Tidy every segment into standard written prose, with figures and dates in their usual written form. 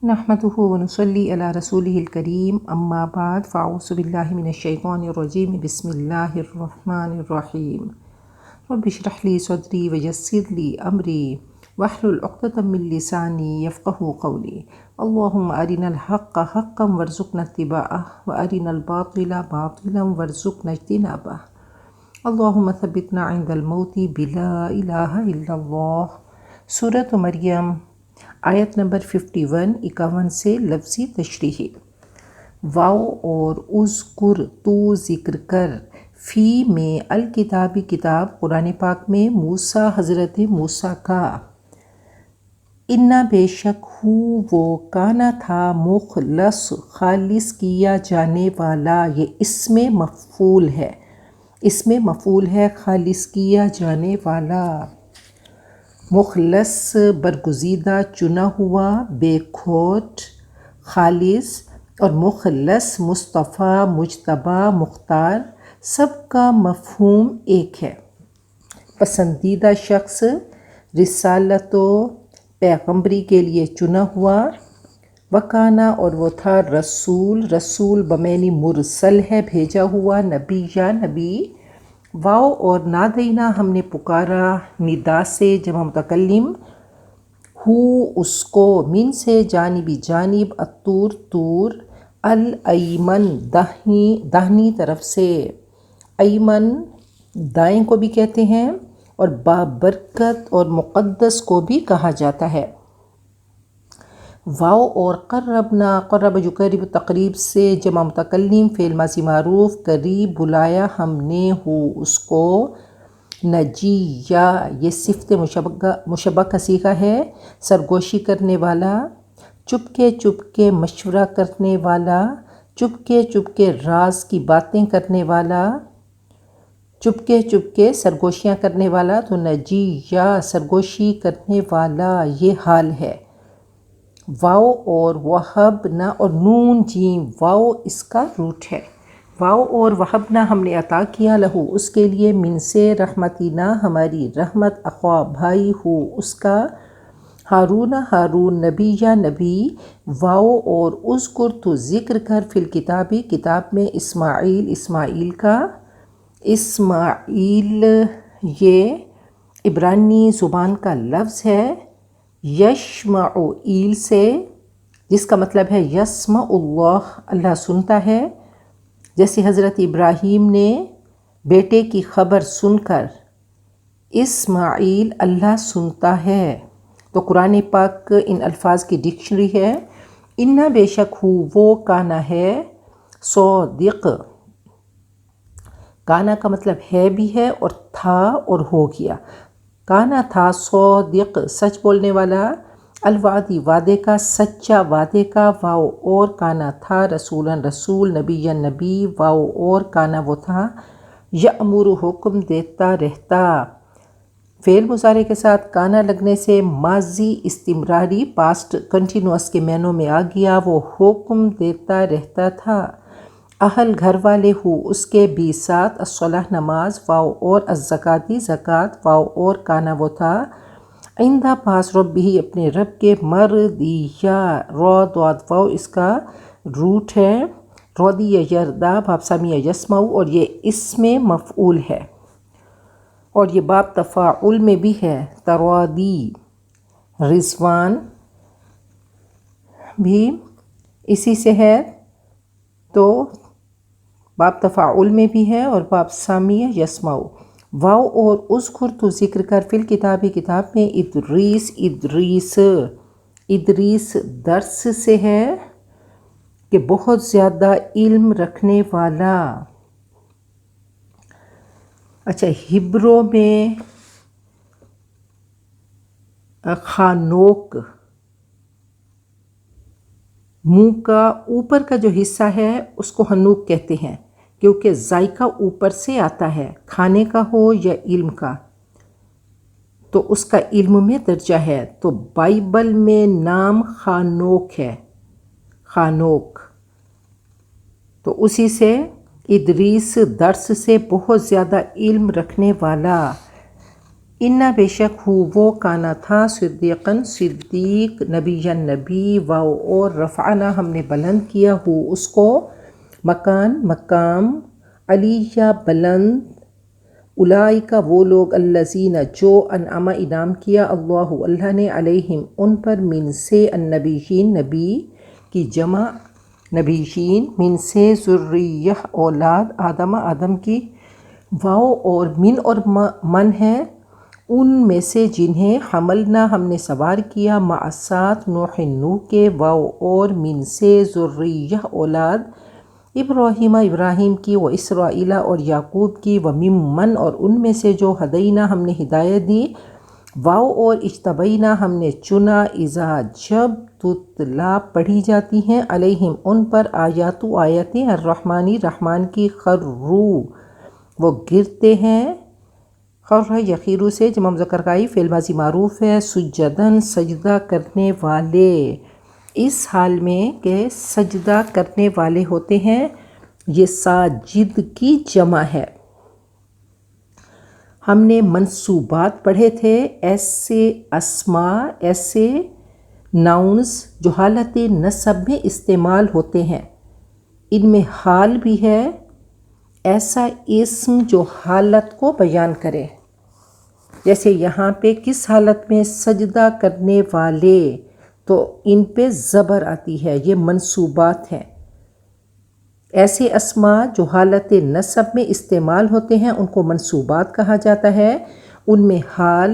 نحمده ونصلي على رسوله الكريم اما بعد فاعوذ بالله من الشيطان الرجيم بسم الله الرحمن الرحيم رب اشرح لي صدري ويسر لي امري واحلل عقدة من لساني يفقهوا قولي اللهم ارنا الحق حقا وارزقنا اتباعه وارنا الباطل باطلا وارزقنا اجتنابه اللهم ثبتنا عند الموت بلا الہ الا اللہ۔ سورۃ مریم آیت نمبر 51 سے لفظی تشریح۔ واو اور اذکر تو ذکر کر، فی میں الکتابی کتاب قرآن پاک میں موسیٰ حضرت موسیٰ کا، انا بے شک ہو وہ کانا تھا مخلص خالص کیا جانے والا، یہ اسم مفعول ہے، اسم مفعول ہے خالص کیا جانے والا، مخلص برگزیدہ چنا ہوا، بے کھوٹ خالص، اور مخلص مصطفیٰ مجتبی مختار، سب کا مفہوم ایک ہے، پسندیدہ شخص، رسالت و پیغمبری کے لیے چنا ہوا، وکانا اور وہ تھا، رسول، رسول بمعنی مرسل ہے بھیجا ہوا، نبی یا نبی، واو اور نادینا ہم نے پکارا، ندا سے جمع متکلم، ہو اس کو، من سے جانبی جانب، الطور طور، الایمن داہنی طرف سے، ایمن دائیں کو بھی کہتے ہیں، اور بابرکت اور مقدس کو بھی کہا جاتا ہے۔ واو اور قربنا، قرب یقرب تقریب سے جمع متکلم، فعل ماضی معروف، قریب بلایا ہم نے، ہو اس کو، نجیہ یہ صفت مشبہ کا صیغہ ہے، سرگوشی کرنے والا، چپکے مشورہ کرنے والا، چپکے راز کی باتیں کرنے والا، چپکے سرگوشیاں کرنے والا، تو نجیہ سرگوشی کرنے والا، یہ حال ہے۔ واو اور وہبنا اور نون جیم، واو اس کا روٹ ہے، واو اور وہبنا ہم نے عطا کیا، لہو اس کے لیے، من سے، رحمتنا ہماری رحمت، اخوا بھائی، ہو اس کا، ہارون ہارون، نبی یا نبی، واو اور اذکر تو ذکر کر، فی الکتابی کتاب میں، اسماعیل اسماعیل کا، اسماعیل یہ عبرانی زبان کا لفظ ہے، یشمع ایل سے، جس کا مطلب ہے یسمع اللہ، اللہ سنتا ہے، جیسے حضرت ابراہیم نے بیٹے کی خبر سن کر، اسماعیل اللہ سنتا ہے، تو قرآن پاک ان الفاظ کی ڈکشنری ہے۔ انا بے شک ہو وہ کانا ہے، صادق، کانا کا مطلب ہے بھی ہے اور تھا اور ہو گیا، کانا تھا، صادق سچ بولنے والا، الوعدی وعدے کا، سچا وعدے کا، واو اور کانا تھا، رسولاً رسول، نبی یا نبی، واو اور کانا وہ تھا، یأمر حکم دیتا رہتا، فعل مضارع کے ساتھ کانا لگنے سے ماضی استمراری پاسٹ کنٹینوس کے معنوں میں آ گیا، وہ حکم دیتا رہتا تھا، اہل گھر والے، ہو اس کے، بھی ساتھ، الصلاۃ نماز، واو اور الزکاۃ زکوٰۃ، واو اور کانا وہ تھا، عندہ پاس، ربہ اپنے رب کے، مرضیہ، را ضاد واو اس کا روٹ ہے، رضی یرضی، باب سمیع یسمع، اور یہ اسم مفعول ہے، اور یہ باب تفاعل میں بھی ہے، تراضی، رضوان بھی اسی سے ہے، تو باب تفاعل میں بھی ہے اور باب سمیع یسمع۔ واو اور اذکر تو ذکر کر، فی الکتابی کتاب میں، ادریس ادریس درس سے ہے کہ بہت زیادہ علم رکھنے والا۔ اچھا، ہبرو میں خانوک، منہ کا اوپر کا جو حصہ ہے اس کو حنوک کہتے ہیں، کیونکہ ذائقہ اوپر سے آتا ہے، کھانے کا ہو یا علم کا، تو اس کا علم میں درجہ ہے، تو بائبل میں نام خانوک ہے، خانوک، تو اسی سے ادریس درس سے بہت زیادہ علم رکھنے والا، انا بے شک ہو وہ کانا تھا صدیقاً صدیق نبیًا نبی و اور رفعنا ہم نے بلند کیا ہو اس کو مکان مقام علیہ بلند اولئک وہ لوگ الذین جو انعم انعام کیا اللہ نے علیہم ان پر من سے النبیین نبی کی جمع نبیین من سے ذریہ اولاد آدم کی واو اور من اور من ہے ان میں سے جنہیں حملنا ہم نے سوار کیا مع ساتھ نوح کے واو اور من سے ذریہ اولاد ابراہیم کی و اسرائیل اور یعقوب کی و ممن اور ان میں سے جو ہدینا ہم نے ہدایت دی واو اور اجتبینا ہم نے چنا اذا جب تتلا پڑھی جاتی ہیں علیہم ان پر آیاتیں الرحمانی رحمان کی خرو وہ گرتے ہیں خر یخیرو سے جمع مذکر کائی فعل ماضی معروف ہے سجدن سجدہ کرنے والے اس حال میں کہ سجدہ کرنے والے ہوتے ہیں یہ ساجد کی جمع ہے۔ ہم نے منصوبات پڑھے تھے ایسے اسماء ایسے ناؤنز جو حالت نصب میں استعمال ہوتے ہیں ان میں حال بھی ہے ایسا اسم جو حالت کو بیان کرے جیسے یہاں پہ کس حالت میں سجدہ کرنے والے تو ان پہ زبر آتی ہے یہ منصوبات ہیں۔ ایسے اسماء جو حالت نصب میں استعمال ہوتے ہیں ان کو منصوبات کہا جاتا ہے ان میں حال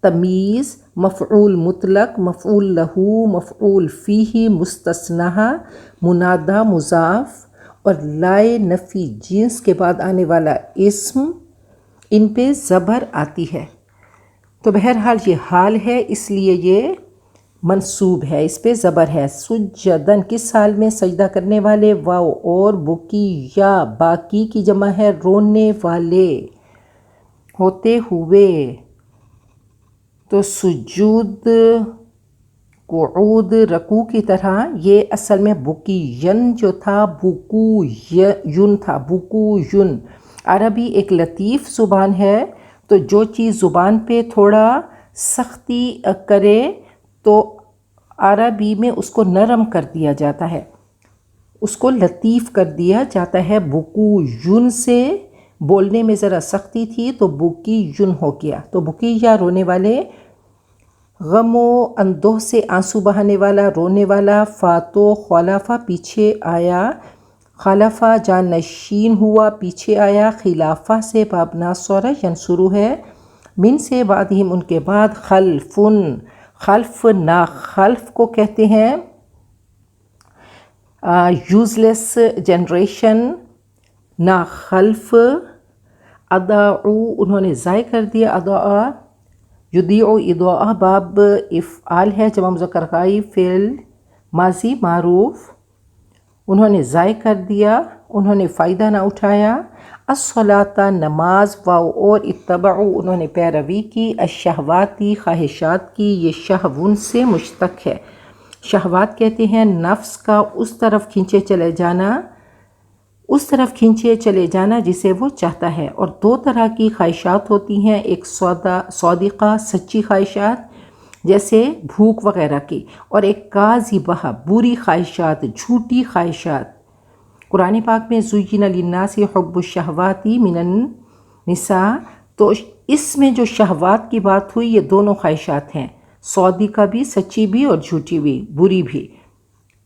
تمیز مفعول مطلق مفعول لہو مفعول فیہ مستثنیٰ منادہ مضاف اور لائے نفی جنس کے بعد آنے والا اسم ان پہ زبر آتی ہے تو بہرحال یہ حال ہے اس لیے یہ منصوب ہے اس پہ زبر ہے۔ سجدن کس حال میں سجدہ کرنے والے واو اور بکی یا باقی کی جمع ہے رونے والے ہوتے ہوئے تو سجود قعود رکوع کی طرح یہ اصل میں بکی ین جو تھا بکو یون تھا بکو یون۔ عربی ایک لطیف زبان ہے تو جو چیز زبان پہ تھوڑا سختی کرے تو عربی میں اس کو نرم کر دیا جاتا ہے اس کو لطیف کر دیا جاتا ہے بکو یون سے بولنے میں ذرا سختی تھی تو بکی یون ہو گیا تو بکی یا رونے والے غم و اندوہ سے آنسو بہانے والا رونے والا فاتو خلافہ پیچھے آیا خلافہ جانشین ہوا پیچھے آیا خلافہ سے باب ناصر ینصرو ہے من سے بعدہم ان کے بعد خلفن خلف نا خلف کو کہتے ہیں یوزلیس جنریشن نا خلف اضاعو انہوں نے ضائع کر دیا اضاع یضیع اضاع باب افعال ہے جمع مذکر غائب فعل ماضی معروف انہوں نے ضائع کر دیا انہوں نے فائدہ نہ اٹھایا الصلاۃ نماز واو اور اتبعوا انہوں نے پیروی کی الشہواتی خواہشات کی یہ شہون سے مشتق ہے شہوات کہتے ہیں نفس کا اس طرف کھینچے چلے جانا جسے وہ چاہتا ہے اور دو طرح کی خواہشات ہوتی ہیں ایک صادقہ سچی خواہشات جیسے بھوک وغیرہ کی اور ایک کاذبہ بری خواہشات جھوٹی خواہشات قرآن پاک میں زین للناس حب الشہوات من النساء تو اس میں جو شہوات کی بات ہوئی یہ دونوں خواہشات ہیں صادقہ بھی سچی بھی اور جھوٹی بھی بری بھی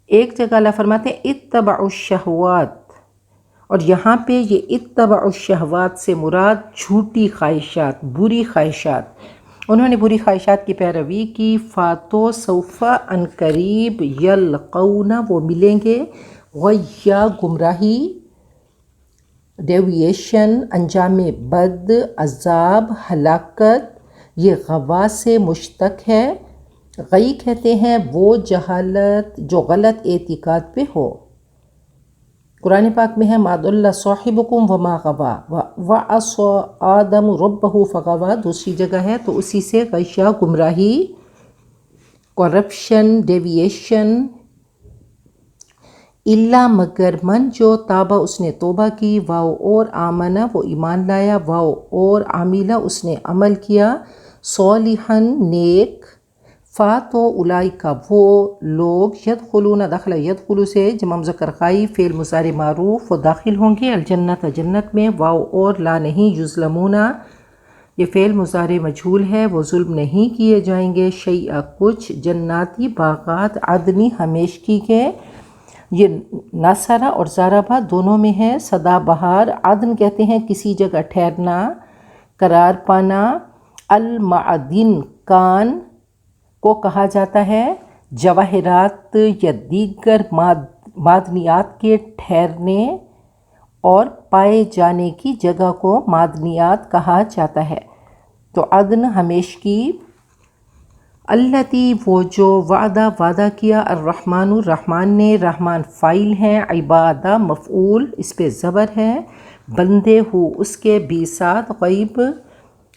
ایک جگہ اللہ فرماتے ہیں اتبعوا الشہوات اور یہاں پہ یہ اتبعوا الشہوات سے مراد جھوٹی خواہشات بری خواہشات انہوں نے بری خواہشات کی پیروی کی فاتو سوفا ان قریب یلقون وہ ملیں گے غیا گمراہی ڈیویشن انجام بد عذاب ہلاکت یہ غوا سے مشتق ہے غی کہتے ہیں وہ جہالت جو غلط اعتقاد پہ ہو قرآن پاک میں ہے ما ضل صاحبکم وما غوا وعصى آدم ربہ فغوا دوسری جگہ ہے تو اسی سے غیہ گمراہی کرپشن ڈیویشن اللہ مگر من جو تابہ اس نے توبہ کی، واو اور آمنہ وہ ایمان لایا، واو اور عاملہ اس نے عمل کیا، صالحاً نیک، فا تو اولئک وہ لوگ، یدخلون دخل یدخلو سے جمع مذکر غائب فعل مضارع معروف، وہ داخل ہوں گے الجنت جنت میں، واو اور لا نہیں، یظلمون یہ فعل مضارع مجہول ہے، وہ ظلم نہیں کیے جائیں گے، شیئا کچھ، جناتی باغات، عدنی ہمیشگی کے، یہ ناصرہ اور زاربہ دونوں میں ہے، سدا بہار، عدن کہتے ہیں کسی جگہ ٹھہرنا، قرار پانا، المعدن کان کو کہا جاتا ہے جواہرات یا دیگر معدنیات کے ٹھہرنے اور پائے جانے کی جگہ کو معدنیات کہا جاتا ہے، تو عدن ہمیشگی، التی وہ جو وعدہ کیا، الرحمن الرحمن نے، رحمان فاعل ہے، عبادہ مفعول اس پہ زبر ہے، بندے ہو اس کے بھی ساتھ غیب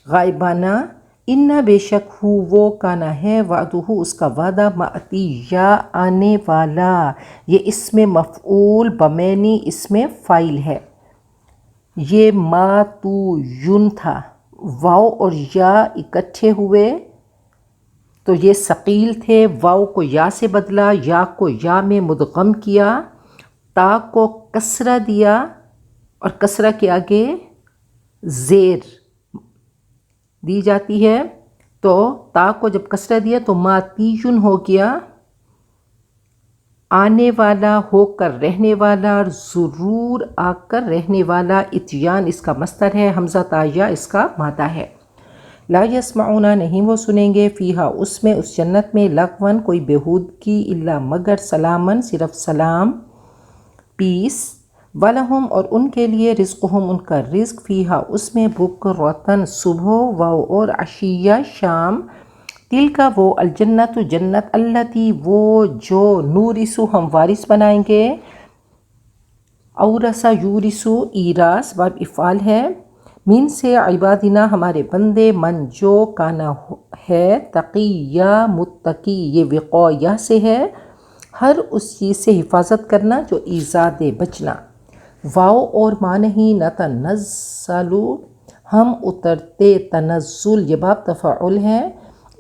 غائبانہ، ان بے شک ہو وہ کانا ہے، وعدہ اس کا وعدہ، مأتیا آنے والا، یہ اسم مفعول بمعنی اسم فاعل ہے، یہ ما تو یون تھا، واو اور یا اکٹھے ہوئے تو یہ ثقیل تھے، واو کو یا سے بدلا، یا کو یا میں مدغم کیا، تا کو کسرہ دیا اور کسرہ کے آگے زیر دی جاتی ہے، تو تا کو جب کسرہ دیا تو ماتیون ہو گیا، آنے والا ہو کر رہنے والا، ضرور آ کر رہنے والا، اتیان اس کا مصدر ہے، حمزہ تایا اس کا مادہ ہے، لا یسمعون نہیں وہ سنیں گے، فیہا اس میں اس جنت میں، لغون کوئی بےہودگی، الا مگر، سلامن صرف سلام، پیس، ولہم اور ان کے لیے، رزقہم ان کا رزق، فیہا اس میں، بکرۃ صبح، واو اور عشیہ شام، تلکا وہ، الجنت جنت، التی وہ جو، نورث ہم وارث بنائیں گے، اورث یورث ایراث باب افعال ہے، من سے، عبادنا ہمارے بندے، من جو، کانا ہے، تقیہ متقی، یہ وقایہ سے ہے، ہر اس چیز سے حفاظت کرنا جو ایذا دے، بچنا، واو اور ما نہیں، نتنزل ہم اترتے، تنزل یہ باب تفاعل ہے،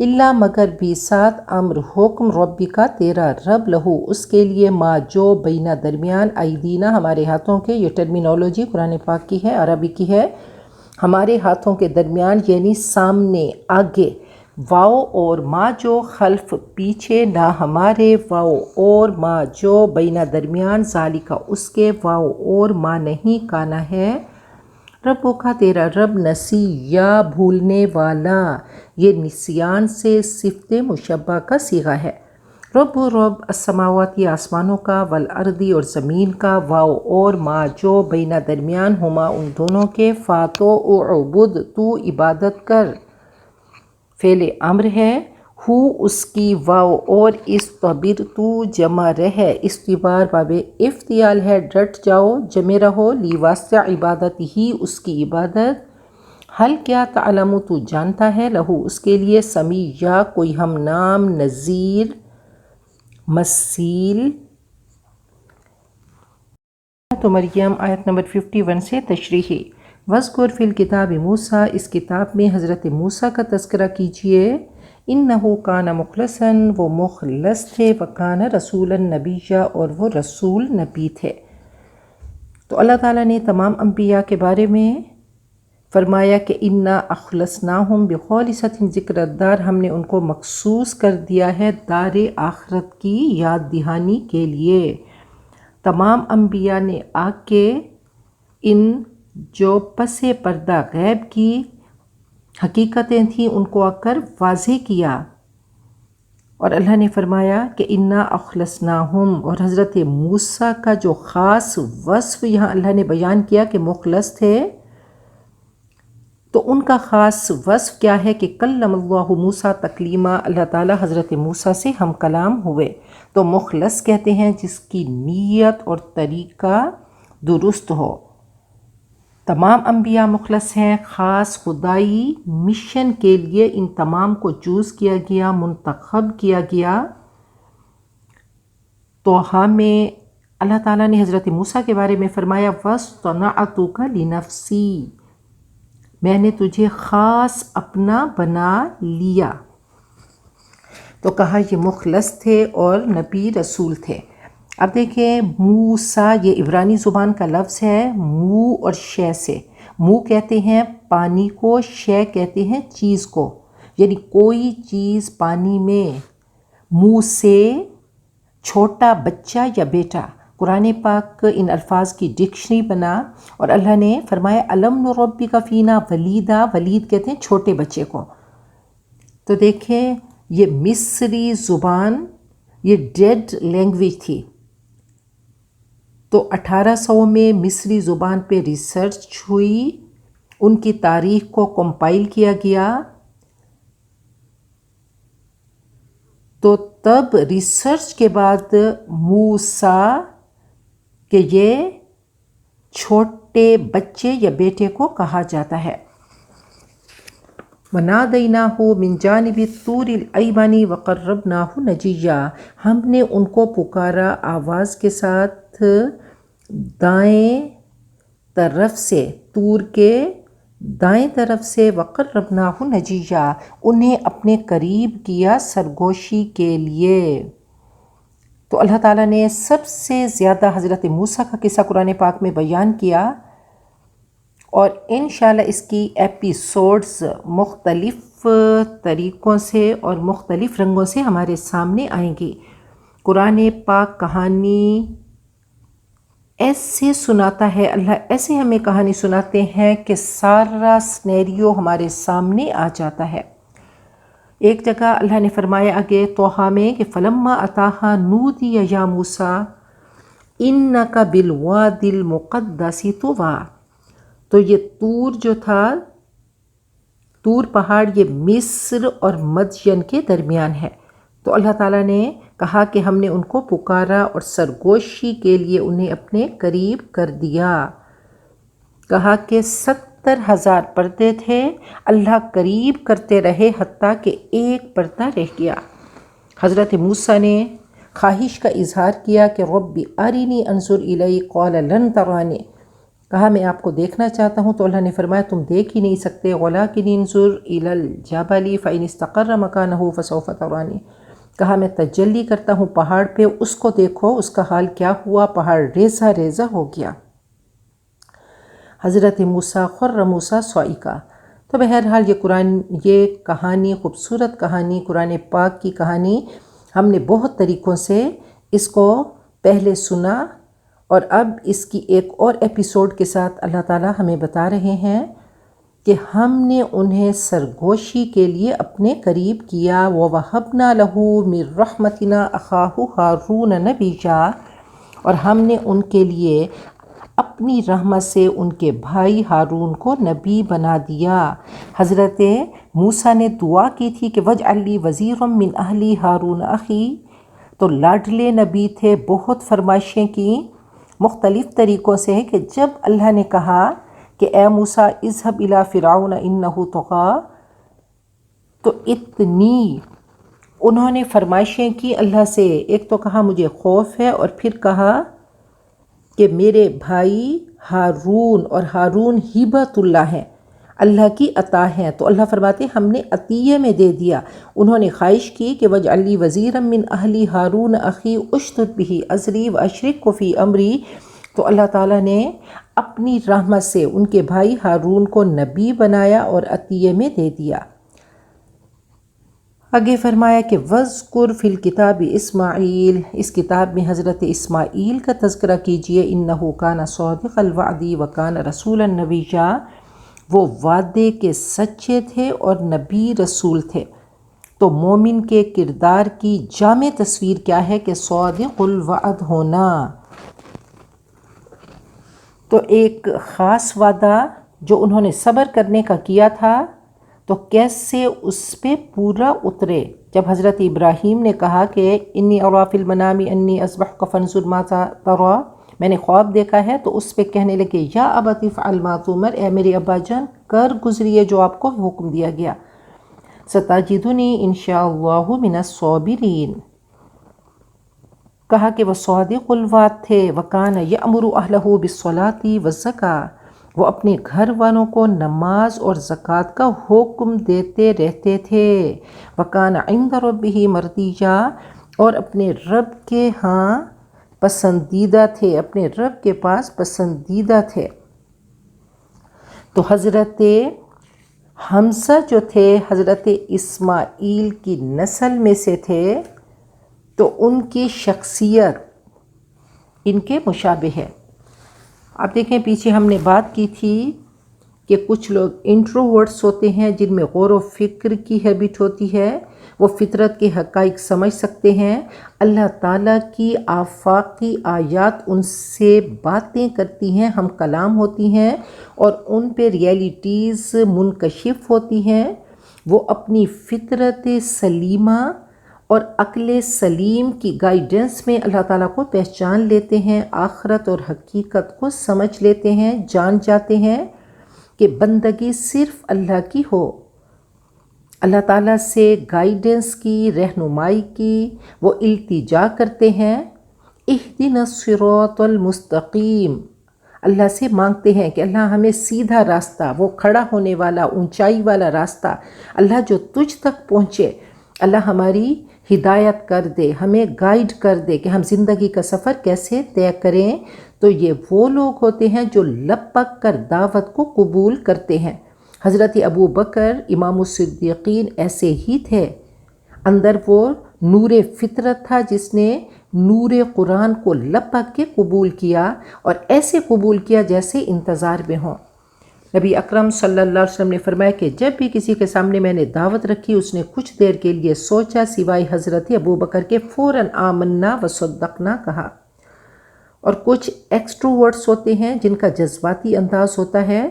الا مگر بھی ساتھ، امر حکم، ربی کا تیرا رب، لہو اس کے لیے، ما جو، بینا درمیان، ایدینا ہمارے ہاتھوں کے، یہ ٹرمینالوجی قرآن پاک کی ہے، عربی کی ہے، ہمارے ہاتھوں کے درمیان یعنی سامنے، آگے، واو اور ما جو، خلف پیچھے، نہ ہمارے، واو اور ما جو، بینا درمیان، ذالکا اس کے، واو اور ما نہیں، کانا ہے، ربو کا تیرا رب، نسیہ بھولنے والا، یہ نسیان سے صفت مشبہ کا صیغہ ہے، رب السماوات یہ آسمانوں کا، والارضی اور زمین کا، واو اور ما جو، بینا درمیان، ہما ان دونوں کے، فا تو اعبد تو عبادت کر، فعل امر ہے، ہو اس کی، واو اور استبر تو جمع رہ، استبار باب افتیال ہے، ڈٹ جاؤ جمع رہو، لی واسطہ عبادت ہی اس کی عبادت، حل کیا، تعلم تو جانتا ہے، لہو اس کے لیے، سمیع کوئی ہم نام، نظیر مثیل، تو مریم آیت نمبر 51 سے تشریحی، وَاذْكُرْ فِي الْكِتَابِ موسیٰ اس کتاب میں حضرت موسیٰ کا تذکرہ کیجئے، اِنَّهُ كَانَ مُخْلَصًا وہ مخلص تھے، وَكَانَ رَسُولًا نَبِيًّا اور وہ رسول نبی تھے، تو اللہ تعالیٰ نے تمام انبیاء کے بارے میں فرمایا کہ اِنَّا أَخْلَصْنَاهُمْ بِخَالِصَةٍ ذِكْرَ الدَّارِ ہم نے ان کو مخصوص کر دیا ہے دار آخرت کی یاد دہانی کے لیے، تمام انبیاء نے آ کے ان جو پس پردہ غیب کی حقیقتیں تھیں ان کو آ کر واضح کیا، اور اللہ نے فرمایا کہ انا اخلصناہم، اور حضرت موسیٰ کا جو خاص وصف یہاں اللہ نے بیان کیا کہ مخلص تھے، تو ان کا خاص وصف کیا ہے کہ کلم اللہ موسیٰ تکلیما، اللہ تعالیٰ حضرت موسیٰ سے ہم کلام ہوئے، تو مخلص کہتے ہیں جس کی نیت اور طریقہ درست ہو، تمام انبیاء مخلص ہیں، خاص خدائی مشن کے لیے ان تمام کو چوز کیا گیا، منتخب کیا گیا، توحہ میں اللہ تعالیٰ نے حضرت موسیٰ کے بارے میں فرمایا وَاصْطَنَعْتُكَ لِنَفْسِي، میں نے تجھے خاص اپنا بنا لیا۔ تو کہا یہ مخلص تھے اور نبی رسول تھے۔ اب دیکھیں موسیٰ یہ عبرانی زبان کا لفظ ہے، مو اور شے سے۔ مو کہتے ہیں پانی کو، شے کہتے ہیں چیز کو، یعنی کوئی چیز پانی میں، منہ سے چھوٹا بچہ یا بیٹا۔ قرآن پاک ان الفاظ کی ڈکشنری بنا اور اللہ نے فرمایا الم نربک فینا ولیدا، ولید کہتے ہیں چھوٹے بچے کو۔ تو دیکھیں یہ مصری زبان یہ ڈیڈ لینگویج تھی، تو 1800 میں مصری زبان پہ ریسرچ ہوئی، ان کی تاریخ کو کمپائل کیا گیا، تو تب ریسرچ کے بعد موسیٰ کہ یہ چھوٹے بچے یا بیٹے کو کہا جاتا ہے۔ وَنَادَيْنَاهُ مِنْ جَانِبِ الطُّورِ الْأَيْمَنِ وَقَرَّبْنَاهُ نَجِيًّا، ہم نے ان کو پکارا آواز کے ساتھ دائیں طرف سے، طور کے دائیں طرف سے، وَقَرَّبْنَاهُ نَجِيًّا، انہیں اپنے قریب کیا سرگوشی کے لیے۔ تو اللہ تعالیٰ نے سب سے زیادہ حضرت موسیٰ کا قصہ قرآن پاک میں بیان کیا، اور انشاءاللہ اس کی ایپیسوڈز مختلف طریقوں سے اور مختلف رنگوں سے ہمارے سامنے آئیں گی۔ قرآن پاک کہانی ایسے سناتا ہے، اللہ ایسے ہمیں کہانی سناتے ہیں کہ سارا سنیریو ہمارے سامنے آ جاتا ہے۔ ایک جگہ اللہ نے فرمایا آگے طٰہٰ میں کہ فَلَمَّا أَتَاهَا نُودِيَ يَا مُوسَىٰ إِنَّكَ بِالْوَادِ الْمُقَدَّسِ طُوًى، تو یہ طور جو تھا، طور پہاڑ یہ مصر اور مدین کے درمیان ہے۔ تو اللہ تعالیٰ نے کہا کہ ہم نے ان کو پکارا اور سرگوشی کے لیے انہیں اپنے قریب کر دیا۔ کہا کہ 70,000 پردے تھے، اللہ قریب کرتے رہے حتیٰ کہ ایک پردہ رہ گیا۔ حضرت موسیٰ نے خواہش کا اظہار کیا کہ رب ارنی انظر الیک قال لن ترانی، کہا میں آپ کو دیکھنا چاہتا ہوں، تو اللہ نے فرمایا تم دیکھ ہی نہیں سکتے، ولکن انظر الی الجبل فإن استقر مکانہ فسوف ترانی، کہا میں تجلی کرتا ہوں پہاڑ پہ، اس کو دیکھو اس کا حال کیا ہوا، پہاڑ ریزہ ریزہ ہو گیا۔ حضرت موسیٰ خر موسیٰ صعقا۔ تو بہرحال یہ کہانی خوبصورت کہانی، قرآن پاک کی کہانی، ہم نے بہت طریقوں سے اس کو پہلے سنا، اور اب اس کی ایک اور ایپیسوڈ کے ساتھ اللہ تعالیٰ ہمیں بتا رہے ہیں کہ ہم نے انہیں سرگوشی کے لیے اپنے قریب کیا۔ وَوَهَبْنَا لَهُ مِن رَحْمَتِنَا أَخَاهُ هَارُونَ نَبِيًّا، اور ہم نے ان کے لیے اپنی رحمت سے ان کے بھائی ہارون کو نبی بنا دیا۔ حضرت موسیٰ نے دعا کی تھی کہ وَاجْعَل لِّي وَزِيرًا مِّنْ أَهْلِي هَارُونَ أَخِي، تو لاڈلے نبی تھے، بہت فرمائشیں کی مختلف طریقوں سے، کہ جب اللہ نے کہا کہ اے موسیٰ اذهب إلى فرعون إنه طغى، تو اتنی انہوں نے فرمائشیں کی اللہ سے، ایک تو کہا مجھے خوف ہے، اور پھر کہا کہ میرے بھائی ہارون، اور ہارون ہبۃ اللہ ہیں، اللہ کی عطا ہیں، تو اللہ فرماتے ہم نے عطیے میں دے دیا۔ انہوں نے خواہش کی کہ وَاجْعَل لِّي وَزِيرًا مِّنْ أَهْلِي هَارُونَ أَخِي أُشْدُدْ بِهِ أَزْرِي وَأَشْرِكْهُ فِي أَمْرِي، تو اللہ تعالیٰ نے اپنی رحمت سے ان کے بھائی ہارون کو نبی بنایا اور عطیے میں دے دیا۔ آگے فرمایا کہ وَاذْكُرْ فِي الْكِتَابِ اسماعیل، اس کتاب میں حضرت اسماعیل کا تذکرہ کیجئے، إِنَّهُ كَانَ صَادِقَ الْوَعْدِ وَكَانَ رَسُولًا نَبِيًّا، وہ وعدے کے سچے تھے اور نبی رسول تھے۔ تو مومن کے کردار کی جامع تصویر کیا ہے کہ صادق الوعد ہونا، تو ایک خاص وعدہ جو انہوں نے صبر کرنے کا کیا تھا، تو کیسے اس پہ پورا اترے۔ جب حضرت ابراہیم نے کہا کہ انی اری فی المنام انی اذبحک فانظر ماذا تری، میں نے خواب دیکھا ہے، تو اس پہ کہنے لگے یا ابت افعل ما تؤمر، اے میرے ابا جان کر گزریے جو آپ کو حکم دیا گیا، ستجدنی انشاء اللہ من الصابرین۔ کہا کہ وہ صادق الوعد تھے، وکان یأمر اہلہ بالصلاۃ والزکاۃ، وہ اپنے گھر والوں کو نماز اور زکوٰۃ کا حکم دیتے رہتے تھے، وکان عند ربہ مرضیہ، اور اپنے رب کے ہاں پسندیدہ تھے، اپنے رب کے پاس پسندیدہ تھے۔ تو حضرت حمزہ جو تھے حضرت اسماعیل کی نسل میں سے تھے، تو ان کی شخصیت ان کے مشابہ ہے۔ آپ دیکھیں پیچھے ہم نے بات کی تھی کہ کچھ لوگ انٹروورٹس ہوتے ہیں جن میں غور و فکر کی ہیبٹ ہوتی ہے، وہ فطرت کے حقائق سمجھ سکتے ہیں، اللہ تعالیٰ کی آفاقی آیات ان سے باتیں کرتی ہیں، ہم کلام ہوتی ہیں اور ان پہ ریئلٹیز منکشف ہوتی ہیں، وہ اپنی فطرت سلیمہ اور عقل سلیم کی گائیڈنس میں اللہ تعالیٰ کو پہچان لیتے ہیں، آخرت اور حقیقت کو سمجھ لیتے ہیں، جان جاتے ہیں کہ بندگی صرف اللہ کی ہو، اللہ تعالیٰ سے گائیڈنس کی، رہنمائی کی وہ التجا کرتے ہیں۔ اہدنا الصراط المستقیم، اللہ سے مانگتے ہیں کہ اللہ ہمیں سیدھا راستہ، وہ کھڑا ہونے والا اونچائی والا راستہ، اللہ جو تجھ تک پہنچے، اللہ ہماری ہدایت کر دے، ہمیں گائیڈ کر دے کہ ہم زندگی کا سفر کیسے طے کریں۔ تو یہ وہ لوگ ہوتے ہیں جو لپک کر دعوت کو قبول کرتے ہیں۔ حضرت ابو بکر امام الصدیقین ایسے ہی تھے، اندر وہ نور فطرت تھا جس نے نور قرآن کو لپک کے قبول کیا، اور ایسے قبول کیا جیسے انتظار میں ہوں۔ نبی اکرم صلی اللہ علیہ وسلم نے فرمایا کہ جب بھی کسی کے سامنے میں نے دعوت رکھی، اس نے کچھ دیر کے لیے سوچا سوائے حضرت ابو بکر کے، فوراً آمنا و صدقنا کہا۔ اور کچھ ایکسٹروورٹس ہوتے ہیں جن کا جذباتی انداز ہوتا ہے،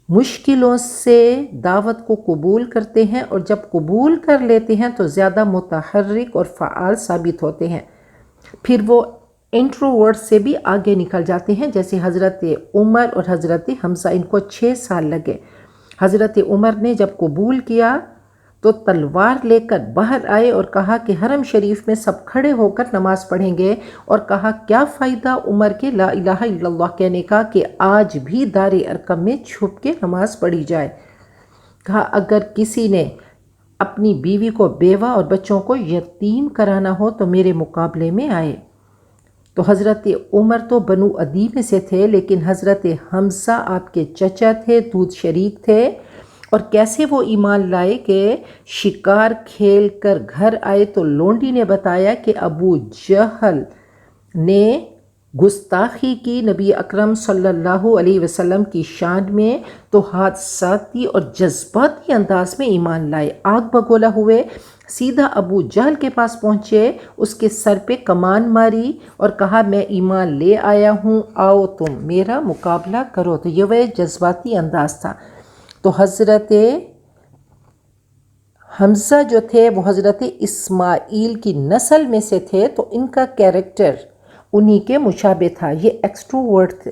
مشکلوں سے دعوت کو قبول کرتے ہیں، اور جب قبول کر لیتے ہیں تو زیادہ متحرک اور فعال ثابت ہوتے ہیں، پھر وہ انٹروورٹ سے بھی آگے نکل جاتے ہیں، جیسے حضرت عمر اور حضرت حمزہ، ان کو 6 سال لگے۔ حضرت عمر نے جب قبول کیا تو تلوار لے کر باہر آئے اور کہا کہ حرم شریف میں سب کھڑے ہو کر نماز پڑھیں گے، اور کہا کیا فائدہ عمر کے لا الہ الا اللہ کہنے کا کہ آج بھی دار ارقم میں چھپ کے نماز پڑھی جائے۔ کہا اگر کسی نے اپنی بیوی کو بیوہ اور بچوں کو یتیم کرانا ہو تو میرے مقابلے میں آئے۔ تو حضرت عمر تو بنو عدی میں سے تھے، لیکن حضرت حمزہ آپ کے چچا تھے، دودھ شریک تھے، اور کیسے وہ ایمان لائے کہ شکار کھیل کر گھر آئے تو لونڈی نے بتایا کہ ابو جہل نے گستاخی کی نبی اکرم صلی اللہ علیہ وسلم کی شان میں، تو حادثاتی اور جذباتی انداز میں ایمان لائے، آگ بگولا ہوئے، سیدھا ابو جہل کے پاس پہنچے، اس کے سر پہ کمان ماری اور کہا میں ایمان لے آیا ہوں، آؤ تم میرا مقابلہ کرو۔ تو یہ وہ جذباتی انداز تھا۔ تو حضرت حمزہ جو تھے وہ حضرت اسماعیل کی نسل میں سے تھے، تو ان کا کیریکٹر انہی کے مشابہ تھا، یہ ایکسٹروورٹ تھے۔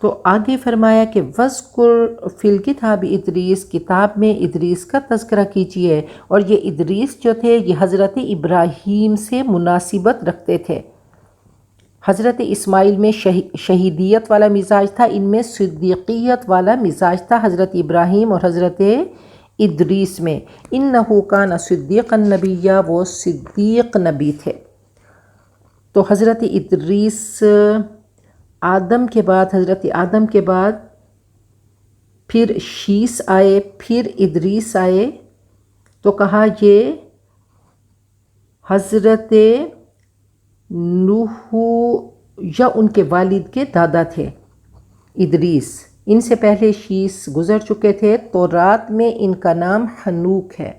تو آگے فرمایا کہ وَاذْكُرْ فِي الْكِتَابِ ادریس، کتاب میں ادریس کا تذکرہ کیجیے، اور یہ ادریس جو تھے یہ حضرت ابراہیم سے مناسبت رکھتے تھے۔ حضرت اسماعیل میں شہیدیت والا مزاج تھا، ان میں صدیقیت والا مزاج تھا حضرت ابراہیم اور حضرت ادریس میں۔ اِنَّهُ كَانَ صِدِّيقًا نَبِيًّا، وہ صدیق نبی تھے۔ تو حضرت ادریس آدم کے بعد، حضرت آدم کے بعد پھر شیس آئے، پھر ادریس آئے، تو کہا یہ حضرت نوح یا ان کے والد کے دادا تھے ادریس، ان سے پہلے شیس گزر چکے تھے۔ تورات میں ان کا نام حنوک ہے،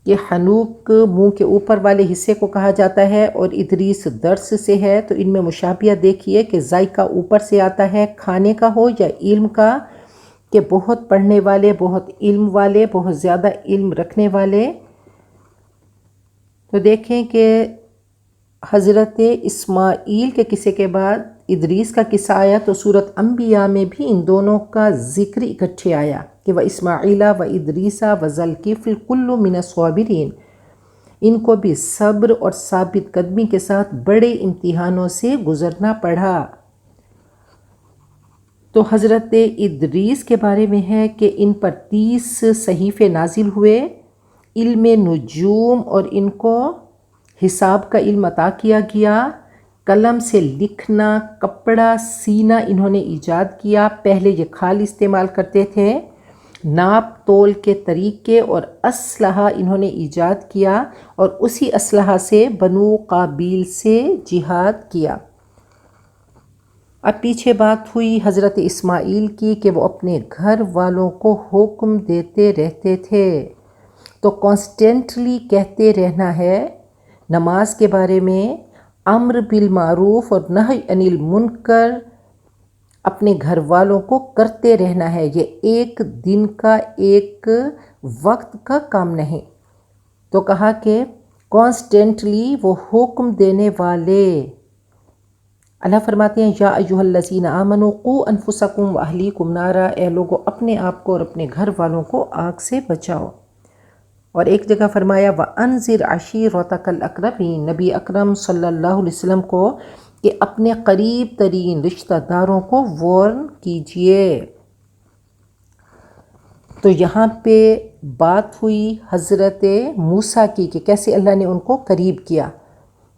یہ حنوک منہ کے اوپر والے حصے کو کہا جاتا ہے، اور ادریس درس سے ہے، تو ان میں مشابہہ دیکھیے کہ ذائقہ اوپر سے آتا ہے، کھانے کا ہو یا علم کا، کہ بہت پڑھنے والے، بہت علم والے، بہت زیادہ علم رکھنے والے۔ تو دیکھیں کہ حضرت اسماعیل کے قصے کے بعد ادریس کا قصہ آیا تو سورۃ انبیاء میں بھی ان دونوں کا ذکر اکٹھے آیا کہ وہ اسماعیل و ادریسا و ذوالکفل کل من الصابرین، ان کو بھی صبر اور ثابت قدمی کے ساتھ بڑے امتحانوں سے گزرنا پڑا۔ تو حضرت ادریس کے بارے میں ہے کہ ان پر 30 صحیفے نازل ہوئے، علم نجوم اور ان کو حساب کا علم عطا کیا گیا، قلم سے لکھنا، کپڑا سینا انہوں نے ایجاد کیا۔ پہلے یہ کھال استعمال کرتے تھے، ناپ تول کے طریقے اور اسلحہ انہوں نے ایجاد کیا، اور اسی اسلحہ سے بنو قابیل سے جہاد کیا۔ اب پیچھے بات ہوئی حضرت اسماعیل کی کہ وہ اپنے گھر والوں کو حکم دیتے رہتے تھے، تو کانسٹنٹلی کہتے رہنا ہے نماز کے بارے میں، امر بالمعروف اور نہی عن المنکر اپنے گھر والوں کو کرتے رہنا ہے۔ یہ ایک دن کا ایک وقت کا کام نہیں، تو کہا کہ کانسٹنٹلی وہ حکم دینے والے۔ اللہ فرماتے ہیں یا ایھا الذین آمنوا قوا انفسکم واہلیکم نارا، اے لوگو اپنے آپ کو اور اپنے گھر والوں کو آگ سے بچاؤ۔ اور ایک جگہ فرمایا وَأَنذِرْ عَشِيرَتَكَ الْأَقْرَبِينَ، نبی اکرم صلی اللہ علیہ وسلم کو کہ اپنے قریب ترین رشتہ داروں کو وارن کیجئے۔ تو یہاں پہ بات ہوئی حضرت موسیٰ کی کہ کیسے اللہ نے ان کو قریب کیا،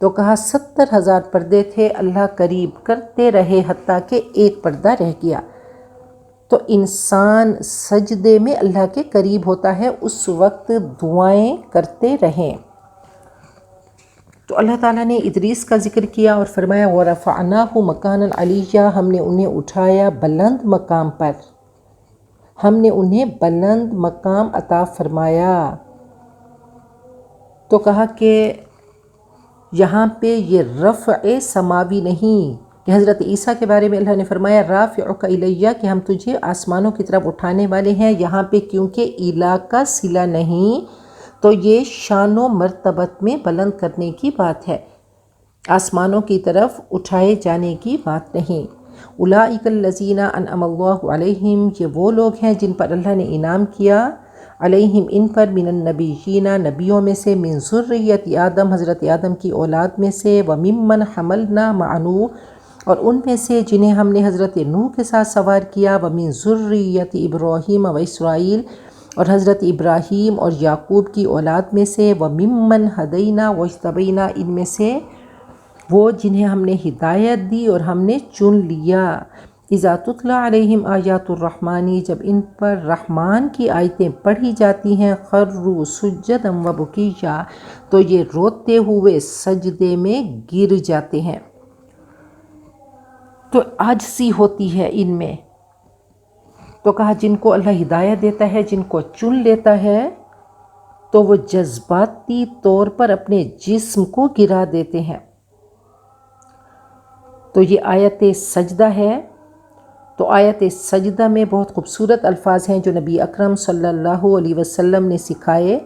تو کہا 70,000 پردے تھے، اللہ قریب کرتے رہے حتیٰ کہ ایک پردہ رہ گیا۔ تو انسان سجدے میں اللہ کے قریب ہوتا ہے، اس وقت دعائیں کرتے رہیں۔ تو اللہ تعالیٰ نے ادریس کا ذکر کیا اور فرمایا وَرَفَعْنَاهُ مَكَانًا عَلِيًّا، ہم نے انہیں اٹھایا بلند مقام پر، ہم نے انہیں بلند مقام عطا فرمایا۔ تو کہا کہ یہاں پہ یہ رفع سماوی نہیں کہ حضرت عیسیٰ کے بارے میں اللہ نے فرمایا رافعک الیہ کہ ہم تجھے آسمانوں کی طرف اٹھانے والے ہیں، یہاں پہ کیونکہ الہ کا صلہ نہیں تو یہ شان و مرتبت میں بلند کرنے کی بات ہے، آسمانوں کی طرف اٹھائے جانے کی بات نہیں۔ اولئک الذین انعم اللہ علیہم، یہ وہ لوگ ہیں جن پر اللہ نے انعام کیا، علیہم ان پر، من النبیین نبیوں میں سے، من ذریت آدم حضرت آدم کی اولاد میں سے، وممن حملنا مع نوح اور ان میں سے جنہیں ہم نے حضرت نوح کے ساتھ سوار کیا، ومن ذریت ابراہیم و اسرائیل اور حضرت ابراہیم اور یعقوب کی اولاد میں سے، وممن ہدینا واجتبینا ان میں سے وہ جنہیں ہم نے ہدایت دی اور ہم نے چن لیا۔ اذا تتلی علیہم آیات الرحمن، جب ان پر رحمان کی آیتیں پڑھی جاتی ہیں، خروا سجدا و بکیا، تو یہ روتے ہوئے سجدے میں گر جاتے ہیں۔ تو عاجزی ہوتی ہے ان میں، تو کہا جن کو اللہ ہدایت دیتا ہے، جن کو چن لیتا ہے، تو وہ جذباتی طور پر اپنے جسم کو گرا دیتے ہیں۔ تو یہ آیت سجدہ ہے۔ تو آیت سجدہ میں بہت خوبصورت الفاظ ہیں جو نبی اکرم صلی اللہ علیہ وسلم نے سکھائے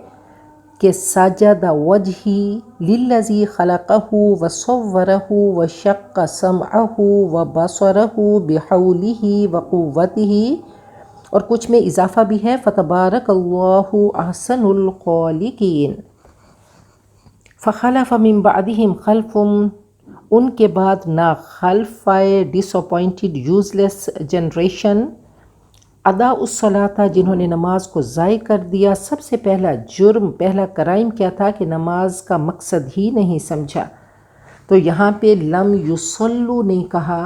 کہ سجد وجہی للذی خلقہ وصورہ وشق سمعہ وبصرہ بحولہ وقوتہ، اور کچھ میں اضافہ بھی ہے فتبارک اللہ احسن الخالقین۔ فخلف من بعدہم خلف، ان کے بعد نہ خلف آئے، ڈس اپوائنٹڈ یوز لیس جنریشن، ادا الصلاۃ جنہوں نے نماز کو ضائع کر دیا۔ سب سے پہلا جرم، پہلا کرائم کیا تھا کہ نماز کا مقصد ہی نہیں سمجھا۔ تو یہاں پہ لم یصلوا نہیں کہا،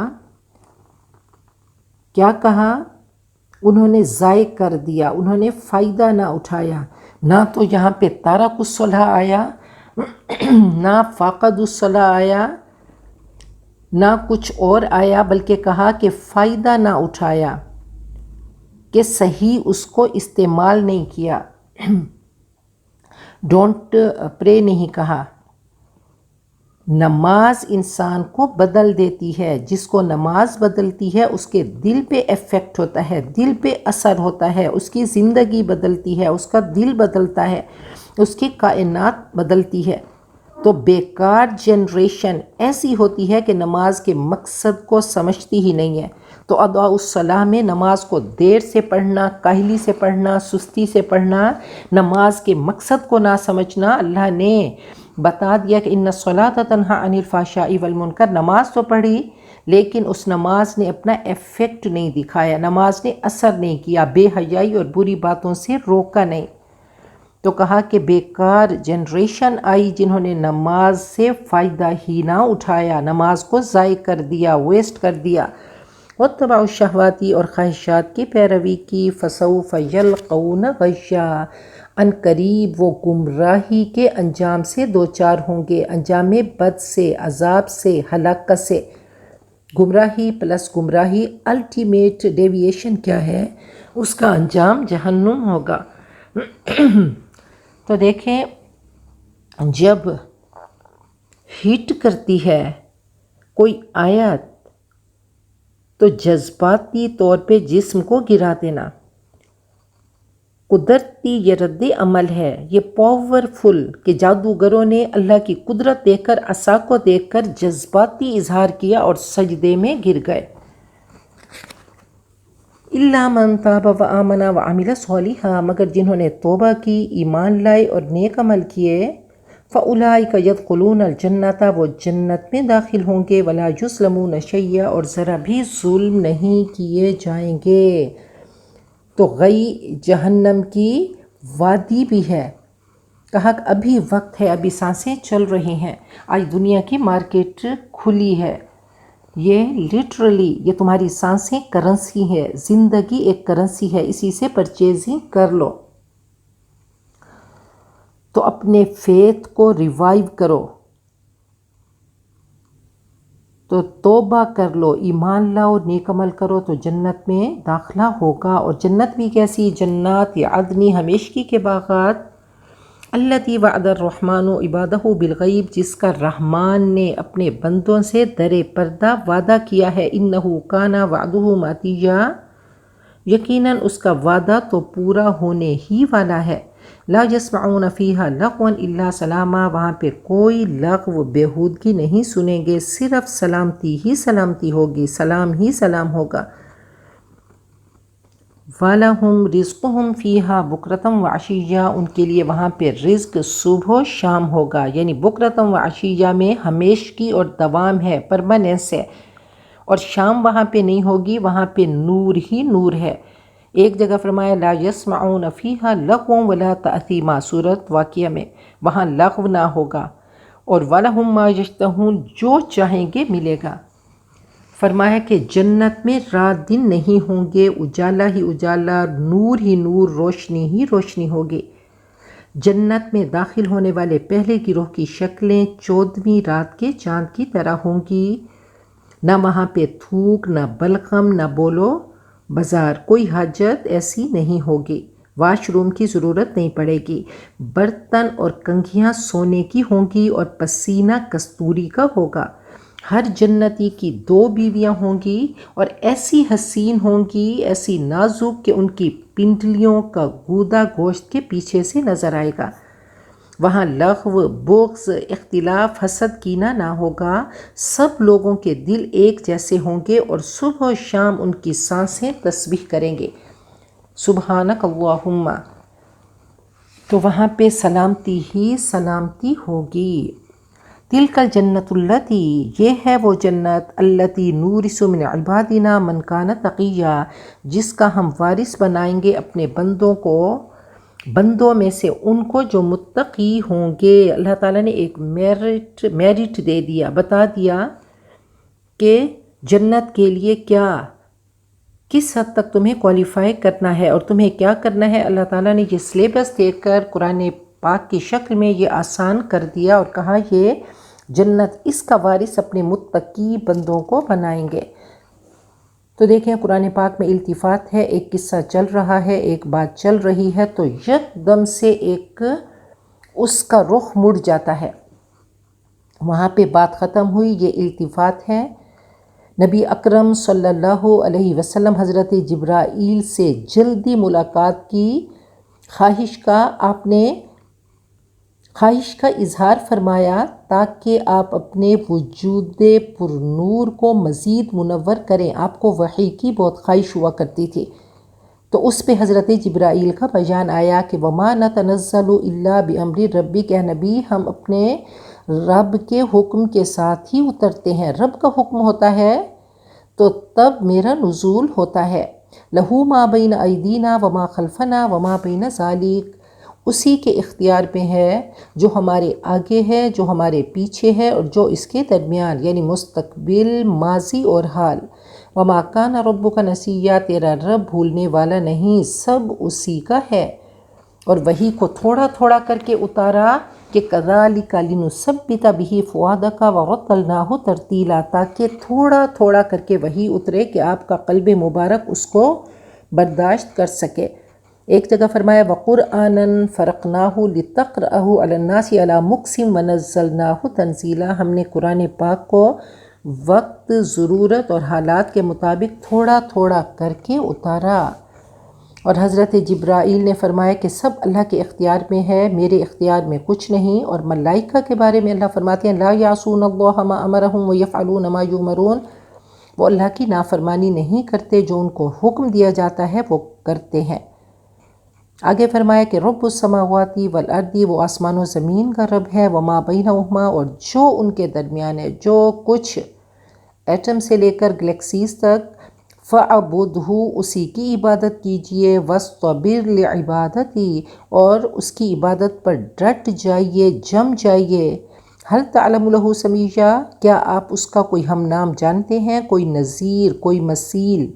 کیا کہا؟ انہوں نے ضائع کر دیا، انہوں نے فائدہ نہ اٹھایا۔ نہ تو یہاں پہ تارک الصلاۃ آیا، نہ فاقد الصلاۃ آیا، نہ کچھ اور آیا، بلکہ کہا کہ فائدہ نہ اٹھایا، کہ صحیح اس کو استعمال نہیں کیا۔ ڈونٹ پرے نہیں کہا۔ نماز انسان کو بدل دیتی ہے، جس کو نماز بدلتی ہے اس کے دل پہ ایفیکٹ ہوتا ہے، دل پہ اثر ہوتا ہے، اس کی زندگی بدلتی ہے، اس کا دل بدلتا ہے، اس کی کائنات بدلتی ہے۔ تو بیکار جنریشن ایسی ہوتی ہے کہ نماز کے مقصد کو سمجھتی ہی نہیں ہے۔ تو اضاء الصلاۃ میں نماز کو دیر سے پڑھنا، کاہلی سے پڑھنا، سستی سے پڑھنا، نماز کے مقصد کو نہ سمجھنا، اللہ نے بتا دیا کہ ان الصلاۃ تنہی عن الفحشاء والمنکر، نماز تو پڑھی لیکن اس نماز نے اپنا ایفیکٹ نہیں دکھایا، نماز نے اثر نہیں کیا، بے حیائی اور بری باتوں سے روکا نہیں۔ تو کہا کہ بیکار جنریشن آئی جنہوں نے نماز سے فائدہ ہی نہ اٹھایا، نماز کو ضائع کر دیا، ویسٹ کر دیا، واتبعوا الشہوات اور خواہشات کی پیروی کی، فسوف یلقون غیا، ان قریب وہ گمراہی کے انجام سے دوچار ہوں گے، انجام بد سے، عذاب سے، ہلاکت سے۔ گمراہی پلس گمراہی، الٹیمیٹ ڈیویشن کیا ہے؟ اس کا انجام جہنم ہوگا۔ تو دیکھیں جب ہٹ کرتی ہے کوئی آیت تو جذباتی طور پہ جسم کو گرا دینا قدرتی یہ رد عمل ہے، یہ پاورفل کہ جادوگروں نے اللہ کی قدرت دیکھ کر، عصا کو دیکھ کر جذباتی اظہار کیا اور سجدے میں گر گئے۔ الا من تاب وآمن وعمل صالحا، مگر جنہوں نے توبہ کی، ایمان لائے اور نیک عمل کیے، فاولئک یدخلون الجنۃ، وہ جنت میں داخل ہوں گے، ولا یظلمون شیئا، اور ذرا بھی ظلم نہیں کیے جائیں گے۔ تو غی جہنم کی وادی بھی ہے، کہا کہ ابھی وقت ہے، ابھی سانسیں چل رہی ہیں، آج دنیا کی مارکیٹ کھلی ہے، یہ لٹرلی یہ تمہاری سانسیں کرنسی ہے، زندگی ایک کرنسی ہے، اسی سے پرچیزنگ کر لو۔ تو اپنے فیتھ کو ریوائیو کرو، تو توبہ کر لو، ایمان لاؤ، نیک عمل کرو تو جنت میں داخلہ ہوگا۔ اور جنت بھی کیسی؟ جنات عدنی، ہمیشگی کے باغات، التی وعد الرحمن عبادہ بالغیب، جس کا رحمان نے اپنے بندوں سے در پردہ وعدہ کیا ہے، انہ کان وعدہ ماتیا، یقیناً اس کا وعدہ تو پورا ہونے ہی والا ہے۔ لا یسمعون فیہا لغوا الا سلاما، وہاں پہ کوئی لغو بیہودگی نہیں سنیں گے، صرف سلامتی ہی سلامتی ہوگی، سلام ہی سلام ہوگا۔ وَلَهُمْ رِزْقُهُمْ فِيهَا بُكْرَةً وَعَشِيًّا، ان کے لیے وہاں پہ رزق صبح و شام ہوگا، یعنی بُكْرَةً وَعَشِيًّا میں ہمیشگی اور دوام ہے، پرماننس ہے، اور شام وہاں پہ نہیں ہوگی، وہاں پہ نور ہی نور ہے۔ ایک جگہ فرمایا لا یسمعون فیہا لغوا ولا تأثیما، سورۃ واقعہ میں، وہاں لغو نہ ہوگا، اور وَلَهُمْ مَا یشتہون، جو چاہیں گے ملے گا۔ فرمایا کہ جنت میں رات دن نہیں ہوں گے، اجالا ہی اجالا، نور ہی نور، روشنی ہی روشنی ہوگی۔ جنت میں داخل ہونے والے پہلے گروہ کی شکلیں 14ویں رات کے چاند کی طرح ہوں گی، نہ وہاں پہ تھوک، نہ بلغم، نہ بولو بازار، کوئی حاجت ایسی نہیں ہوگی، واش روم کی ضرورت نہیں پڑے گی، برتن اور کنگھیاں سونے کی ہوں گی اور پسینہ کستوری کا ہوگا۔ ہر جنتی کی 2 بیویاں ہوں گی اور ایسی حسین ہوں گی، ایسی نازک کہ ان کی پنڈلیوں کا گودا گوشت کے پیچھے سے نظر آئے گا۔ وہاں لغو، بغض، اختلاف، حسد، کینہ نہ ہوگا، سب لوگوں کے دل ایک جیسے ہوں گے اور صبح و شام ان کی سانسیں تسبیح کریں گے، سبحانک اللہم۔ تو وہاں پہ سلامتی ہی سلامتی ہوگی۔ تلک الجنت التی، یہ ہے وہ جنت، التی نورث من عبادنا من کان تقیا، جس کا ہم وارث بنائیں گے اپنے بندوں کو، بندوں میں سے ان کو جو متقی ہوں گے۔ اللہ تعالیٰ نے ایک میرٹ دے دیا، بتا دیا کہ جنت کے لیے کیا، کس حد تک تمہیں کوالیفائی کرنا ہے اور تمہیں کیا کرنا ہے۔ اللہ تعالیٰ نے یہ سلیبس دے کر قرآن پاک کی شکل میں یہ آسان کر دیا اور کہا یہ جنت اس کا وارث اپنے متقی بندوں کو بنائیں گے۔ تو دیکھیں قرآن پاک میں التفات ہے، ایک قصہ چل رہا ہے، ایک بات چل رہی ہے، تو یک دم سے ایک اس کا رخ مڑ جاتا ہے، وہاں پہ بات ختم ہوئی، یہ التفات ہے۔ نبی اکرم صلی اللہ علیہ وسلم حضرت جبرائیل سے جلدی ملاقات کی خواہش کا آپ نے خواہش کا اظہار فرمایا تاکہ آپ اپنے وجود پر نور کو مزید منور کریں۔ آپ کو وحی کی بہت خواہش ہوا کرتی تھی، تو اس پہ حضرت جبرائیل کا بیان آیا کہ وَمَا نَتَنَزَّلُ إِلَّا بِأَمْرِ رَبِّكَ، کہ نبی ہم اپنے رب کے حکم کے ساتھ ہی اترتے ہیں، رب کا حکم ہوتا ہے تو تب میرا نزول ہوتا ہے۔ لَهُ مَا بَيْنَ أَيْدِينَا وَمَا خَلْفَنَا وَمَا بَيْنَ ذَلِكَ، اسی کے اختیار پہ ہے جو ہمارے آگے ہے، جو ہمارے پیچھے ہے، اور جو اس کے درمیان، یعنی مستقبل، ماضی اور حال۔ وَمَا كَانَ رَبُّكَ نَسِيًّا، تیرا رب بھولنے والا نہیں، سب اسی کا ہے۔ اور وحی کو تھوڑا تھوڑا کر کے اتارا کہ كَذَلِكَ لِنُثَبِّتَ بِهِ فُؤَادَكَ وَرَتَّلْنَاهُ تَرْتِيلًا، تاکہ تھوڑا تھوڑا کر کے وحی اترے کہ آپ کا قلب مبارک اس کو برداشت کر سکے۔ ایک جگہ فرمایا وَقُرْآنًا فَرَقْنَاهُ لِتَقْرَأَهُ عَلَى النَّاسِ عَلَى مُكْثٍ وَنَزَّلْنَاهُ تَنزِيلًا، ہم نے قرآن پاک کو وقت، ضرورت اور حالات کے مطابق تھوڑا تھوڑا کر کے اتارا۔ اور حضرت جبرائیل نے فرمایا کہ سب اللہ کے اختیار میں ہے، میرے اختیار میں کچھ نہیں۔ اور ملائکہ کے بارے میں اللہ فرماتے ہیں لا یعصون اللہ ما امرہم ویفعلون ما یؤمرون، وہ اللہ کی نافرمانی نہیں کرتے، جو ان کو حکم دیا جاتا ہے وہ کرتے ہیں۔ آگے فرمایا کہ رب السماوات والارض، وہ آسمان و زمین کا رب ہے، وما بینہما، اور جو ان کے درمیان ہے، جو کچھ ایٹم سے لے کر گلیکسیز تک، فَعْبُدْهُ، اسی کی عبادت کیجئے، وَاسْطَبِرْ لِعِبَادَتِهِ، اور اس کی عبادت پر ڈٹ جائیے، جم جائیے۔ هل تعلم له سمیہ، کیا آپ اس کا کوئی ہم نام جانتے ہیں، کوئی نظیر، کوئی مثیل؟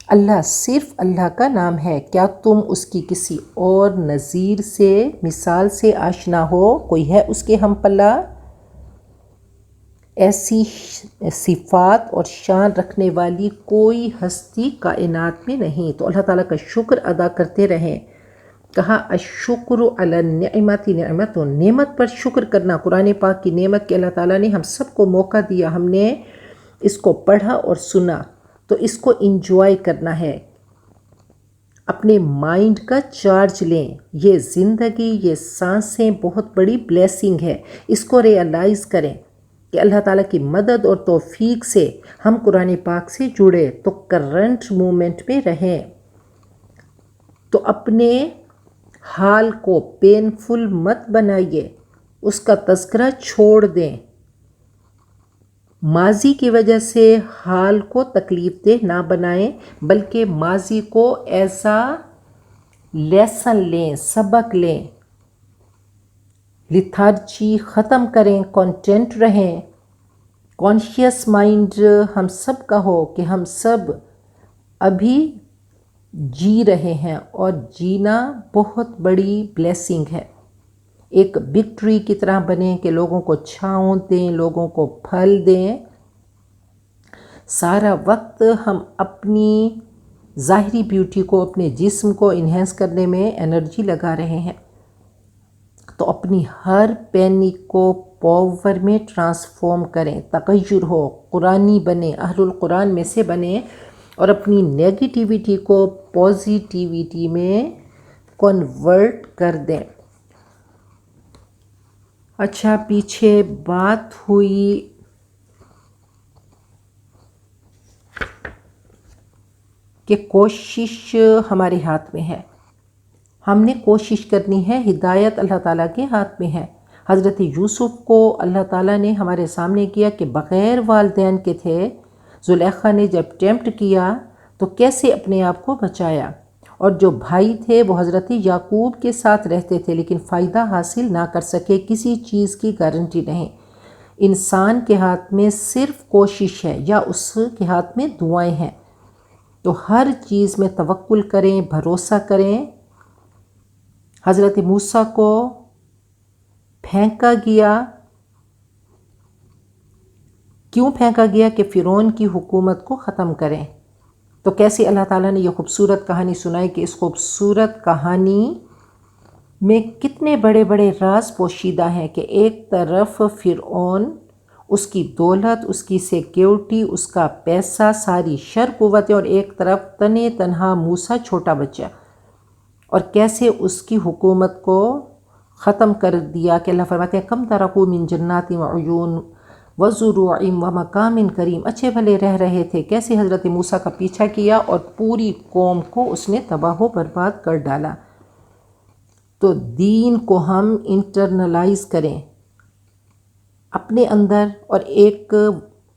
اللہ، صرف اللہ کا نام ہے، کیا تم اس کی کسی اور نظیر سے، مثال سے آشنا ہو؟ کوئی ہے اس کے ہم پلہ؟ ایسی صفات اور شان رکھنے والی کوئی ہستی کائنات میں نہیں۔ تو اللہ تعالیٰ کا شکر ادا کرتے رہیں۔ کہا الشکر علی النعمت نعمت، نعمت پر شکر کرنا، قرآن پاک کی نعمت کہ اللہ تعالیٰ نے ہم سب کو موقع دیا، ہم نے اس کو پڑھا اور سنا، تو اس کو انجوائے کرنا ہے، اپنے مائنڈ کا چارج لیں۔ یہ زندگی، یہ سانسیں بہت بڑی بلیسنگ ہے، اس کو ریئلائز کریں کہ اللہ تعالیٰ کی مدد اور توفیق سے ہم قرآن پاک سے جڑے، تو کرنٹ مومنٹ میں رہیں، تو اپنے حال کو پینفل مت بنائیے، اس کا تذکرہ چھوڑ دیں، ماضی کی وجہ سے حال کو تکلیف دہ نہ بنائیں، بلکہ ماضی کو ایسا لیسن لیں، سبق لیں، لیتھارجی ختم کریں، کانٹینٹ رہیں، کانشیس مائنڈ ہم سب کا ہو کہ ہم سب ابھی جی رہے ہیں، اور جینا بہت بڑی بلیسنگ ہے۔ ایک بگ ٹری کی طرح بنیں کہ لوگوں کو چھاؤں دیں، لوگوں کو پھل دیں۔ سارا وقت ہم اپنی ظاہری بیوٹی کو، اپنے جسم کو انہینس کرنے میں انرجی لگا رہے ہیں، تو اپنی ہر پینی کو پاور میں ٹرانسفارم کریں، تغیر ہو، قرآنی بنیں، اہل القرآن میں سے بنیں، اور اپنی نیگیٹیوٹی کو پازیٹیوٹی میں کنورٹ کر دیں۔ اچھا، پیچھے بات ہوئی کہ کوشش ہمارے ہاتھ میں ہے، ہم نے کوشش کرنی ہے، ہدایت اللہ تعالیٰ کے ہاتھ میں ہے۔ حضرت یوسف کو اللہ تعالیٰ نے ہمارے سامنے کیا کہ بغیر والدین کے تھے، زلیخا نے جب ٹیمپٹ کیا تو کیسے اپنے آپ کو بچایا، اور جو بھائی تھے وہ حضرت یعقوب کے ساتھ رہتے تھے لیکن فائدہ حاصل نہ کر سکے، کسی چیز کی گارنٹی نہیں۔ انسان کے ہاتھ میں صرف کوشش ہے، یا اس کے ہاتھ میں دعائیں ہیں، تو ہر چیز میں توکل کریں، بھروسہ کریں۔ حضرت موسیٰ کو پھینکا گیا، کیوں پھینکا گیا؟ کہ فرعون کی حکومت کو ختم کریں۔ تو کیسے اللہ تعالیٰ نے یہ خوبصورت کہانی سنائی کہ اس خوبصورت کہانی میں کتنے بڑے بڑے راز پوشیدہ ہیں، کہ ایک طرف فرعون، اس کی دولت، اس کی سیکیورٹی، اس کا پیسہ، ساری شر قوتیں، اور ایک طرف تنے تنہا موسیٰ، چھوٹا بچہ، اور کیسے اس کی حکومت کو ختم کر دیا کہ اللہ فرماتے ہیں کم ترکوا من جنات وعیون وزروع ومقام کریم، اچھے بھلے رہ رہے تھے، کیسے حضرت موسیٰ کا پیچھا کیا اور پوری قوم کو اس نے تباہ و برباد کر ڈالا۔ تو دین کو ہم انٹرنلائز کریں اپنے اندر، اور ایک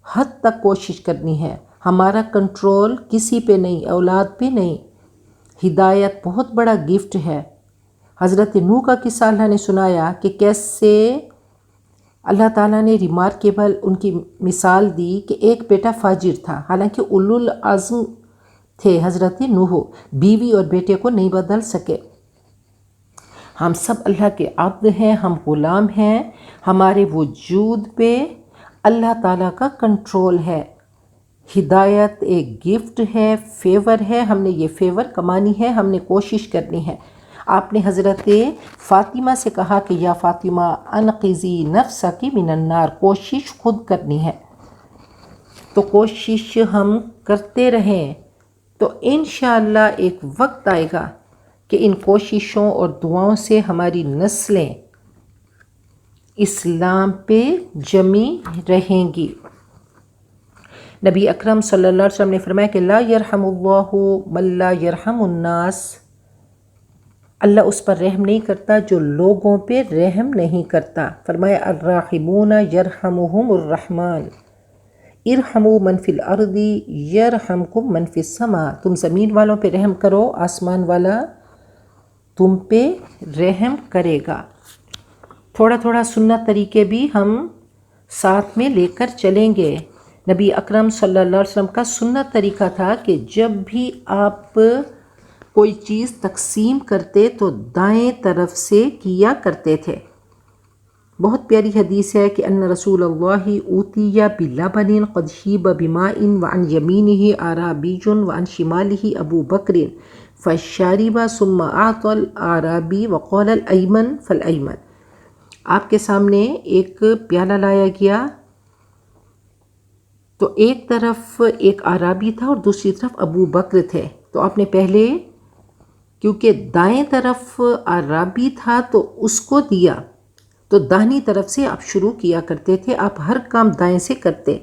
حد تک کوشش کرنی ہے۔ ہمارا کنٹرول کسی پہ نہیں، اولاد پہ نہیں۔ ہدایت بہت بڑا گفٹ ہے۔ حضرت نوح کا قصہ اللہ نے سنایا کہ کیسے اللہ تعالیٰ نے ریمارکیبل ان کی مثال دی کہ ایک بیٹا فاجر تھا، حالانکہ اولو العزم تھے حضرت نوح، بیوی اور بیٹے کو نہیں بدل سکے۔ ہم سب اللہ کے عبد ہیں، ہم غلام ہیں، ہمارے وجود پہ اللہ تعالیٰ کا کنٹرول ہے۔ ہدایت ایک گفٹ ہے، فیور ہے، ہم نے یہ فیور کمانی ہے، ہم نے کوشش کرنی ہے۔ آپ نے حضرت فاطمہ سے کہا کہ یا فاطمہ انقذی نفسک من النار، کوشش خود کرنی ہے۔ تو کوشش ہم کرتے رہیں تو انشاءاللہ ایک وقت آئے گا کہ ان کوششوں اور دعاؤں سے ہماری نسلیں اسلام پہ جمی رہیں گی۔ نبی اکرم صلی اللہ علیہ وسلم نے فرمایا کہ لا یرحم اللہ من لا یرحم الناس، اللہ اس پر رحم نہیں کرتا جو لوگوں پہ رحم نہیں کرتا۔ فرمایا الراحمون یرحمہم الرحمن، ارحموا من فی الارض یرحمکم من فی السماء، تم زمین والوں پہ رحم کرو، آسمان والا تم پہ رحم کرے گا۔ تھوڑا تھوڑا سنت طریقے بھی ہم ساتھ میں لے کر چلیں گے۔ نبی اکرم صلی اللہ علیہ وسلم کا سنت طریقہ تھا کہ جب بھی آپ کوئی چیز تقسیم کرتے تو دائیں طرف سے کیا کرتے تھے۔ بہت پیاری حدیث ہے کہ ان رسول اللہ اوتی بلبن قد شیب بماء وعن یمینہ اعرابی وعن شمالہ ابو بکر فشرب ثم اعطى الاعرابی وقال الایمن فالایمن، آپ کے سامنے ایک پیالہ لایا گیا تو ایک طرف ایک اعرابی تھا اور دوسری طرف ابو بکر تھے، تو آپ نے پہلے کیونکہ دائیں طرف اعرابی تھا تو اس کو دیا، تو داہنی طرف سے آپ شروع کیا کرتے تھے، آپ ہر کام دائیں سے کرتے۔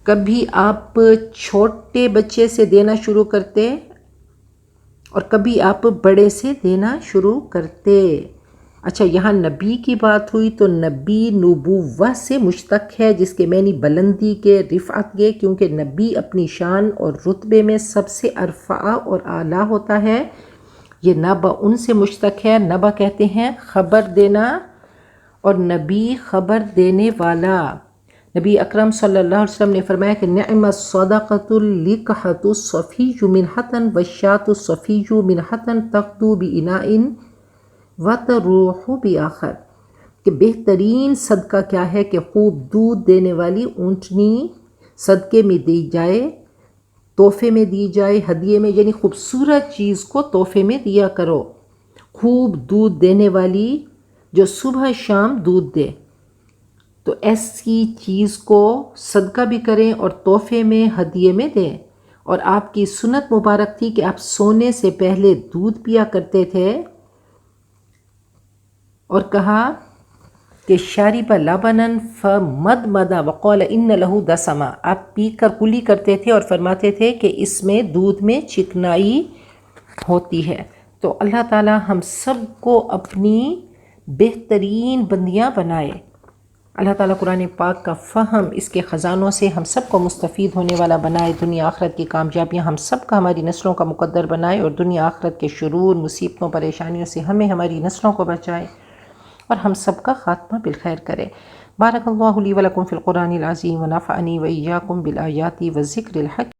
کبھی آپ چھوٹے بچے سے دینا شروع کرتے اور کبھی آپ بڑے سے دینا شروع کرتے۔ اچھا، یہاں نبی کی بات ہوئی تو نبی نبوہ سے مشتق ہے، جس کے معنی بلندی کے، رفعت کے، کیونکہ نبی اپنی شان اور رتبے میں سب سے ارفع اور اعلیٰ ہوتا ہے۔ یہ نبا ان سے مشتق ہے، نبا کہتے ہیں خبر دینا، اور نبی خبر دینے والا۔ نبی اکرم صلی اللہ علیہ وسلم نے فرمایا کہ نعم الصدقۃ اللقحۃ الصفی منحۃ والشاۃ الصفی منحۃ تغدو باناء وتروح بآخر، کہ بہترین صدقہ کیا ہے کہ خوب دودھ دینے والی اونٹنی صدقے میں دی جائے، تحفے میں دی جائے، ہدیے میں، یعنی خوبصورت چیز کو تحفے میں دیا کرو۔ خوب دودھ دینے والی جو صبح شام دودھ دے، تو ایسی چیز کو صدقہ بھی کریں اور تحفے میں، ہدیے میں دیں۔ اور آپ کی سنت مبارک تھی کہ آپ سونے سے پہلے دودھ پیا کرتے تھے، اور کہا کہ شارب لبنا فمدمد وقال ان له دسما، آپ پی کر کلی کرتے تھے اور فرماتے تھے کہ اس میں دودھ میں چکنائی ہوتی ہے۔ تو اللہ تعالی ہم سب کو اپنی بہترین بندیاں بنائے۔ اللہ تعالیٰ قرآن پاک کا فہم، اس کے خزانوں سے ہم سب کو مستفید ہونے والا بنائے، دنیا آخرت کی کامیابیاں ہم سب کا، ہماری نسلوں کا مقدر بنائے، اور دنیا آخرت کے شرور، مصیبتوں، پریشانیوں سے ہمیں، ہماری نسلوں کو بچائے، اور ہم سب کا خاتمہ بالخیر کرے۔ بارک اللہ لی و لکم فی القرآن العظیم ونفعنی و ایاکم بالآیات والذکر الحکیم۔